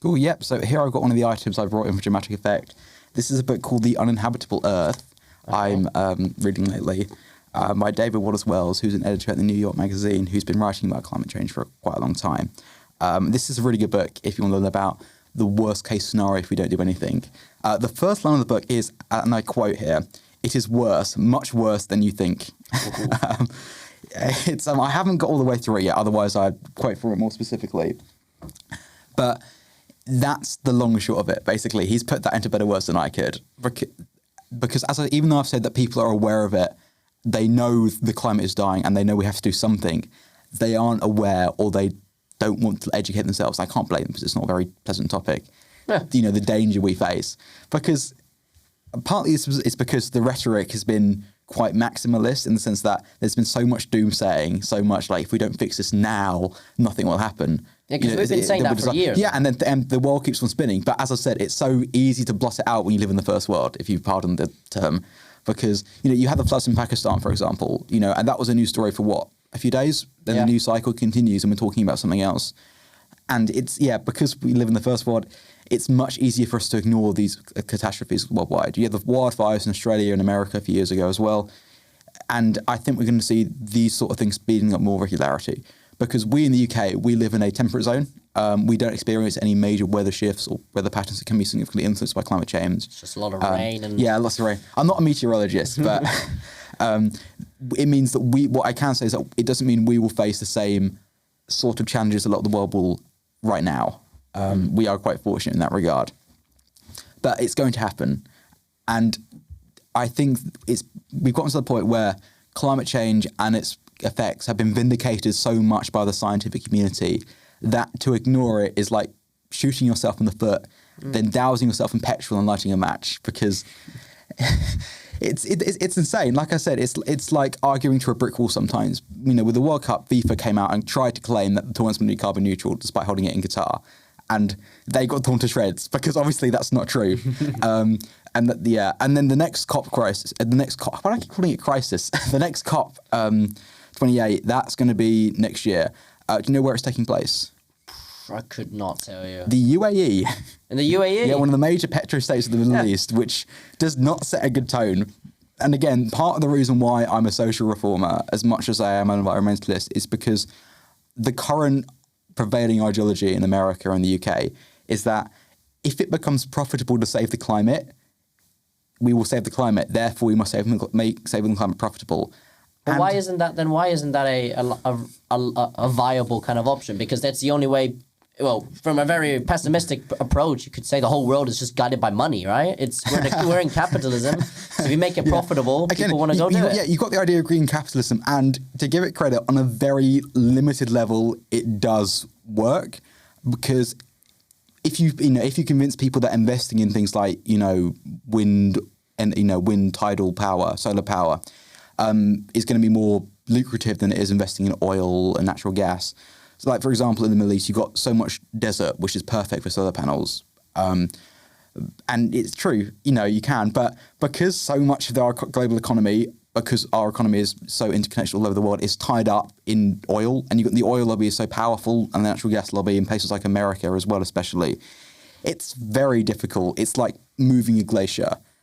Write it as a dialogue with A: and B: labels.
A: Cool, yep. So here I've got one of the items I brought in for dramatic effect. This is a book called The Uninhabitable Earth. I'm reading lately by David Wallace Wells, who's an editor at the New York Magazine, who's been writing about climate change for quite a long time. This is a really good book if you want to learn about the worst case scenario if we don't do anything. The first line of the book is, and I quote here, "It is worse, much worse than you think." I haven't got all the way through it yet, otherwise I'd quote from it more specifically. But that's the long and short of it, basically. He's put that into better words than I could. Because even though I've said that people are aware of it, they know the climate is dying and they know we have to do something, they aren't aware or they don't want to educate themselves. I can't blame them because it's not a very pleasant topic. Yeah. The danger we face. Because partly it's because the rhetoric has been quite maximalist in the sense that there's been so much doomsaying, so much like if we don't fix this now, nothing will happen.
B: Yeah, because we've been saying that for years.
A: Yeah, and then the world keeps on spinning. But as I said, it's so easy to blot it out when you live in the first world, if you pardon the term. Because, you had the floods in Pakistan, for example, and that was a news story for what? A few days? Then the news cycle continues and we're talking about something else. And because we live in the first world, it's much easier for us to ignore these catastrophes worldwide. You had the wildfires in Australia and America a few years ago as well. And I think we're going to see these sort of things speeding up more regularity. Because we in the UK, we live in a temperate zone. We don't experience any major weather shifts or weather patterns that can be significantly influenced by climate change.
B: It's just a lot of rain.
A: Yeah, lots of rain. I'm not a meteorologist, but it means that what I can say is that it doesn't mean we will face the same sort of challenges a lot of the world will right now. We are quite fortunate in that regard. But it's going to happen. And I think we've gotten to the point where climate change and its effects have been vindicated so much by the scientific community that to ignore it is like shooting yourself in the foot, then dousing yourself in petrol and lighting a match, because it's insane. Like I said, it's like arguing to a brick wall sometimes. With the World Cup, FIFA came out and tried to claim that the tournament's going to be carbon neutral despite holding it in Qatar. And they got torn to shreds because obviously that's not true. And then the next COP crisis, why do I keep calling it crisis? The next COP 28, that's going to be next year. Do you know where it's taking place?
B: I could not tell you.
A: The UAE.
B: In the UAE?
A: Yeah, one of the major petro-states of the Middle East, which does not set a good tone. And again, part of the reason why I'm a social reformer, as much as I am an environmentalist, is because the current prevailing ideology in America and the UK is that if it becomes profitable to save the climate, we will save the climate. Therefore, we must make saving the climate profitable.
B: But why isn't that a viable kind of option? Because that's the only way. Well, from a very pessimistic approach, you could say the whole world is just guided by money, right? We're in capitalism. So if you make it profitable, people want to go do it.
A: Yeah, you got the idea of green capitalism, and to give it credit, on a very limited level, it does work, because if you convince people that investing in things like wind and wind, tidal power, solar power, is going to be more lucrative than it is investing in oil and natural gas. So, like, for example, in the Middle East, you've got so much desert, which is perfect for solar panels. And it's true, you can. But because so much of our global economy, because our economy is so interconnected all over the world, is tied up in oil, and you've got the oil lobby is so powerful, and the natural gas lobby in places like America as well, especially, it's very difficult. It's like moving a glacier.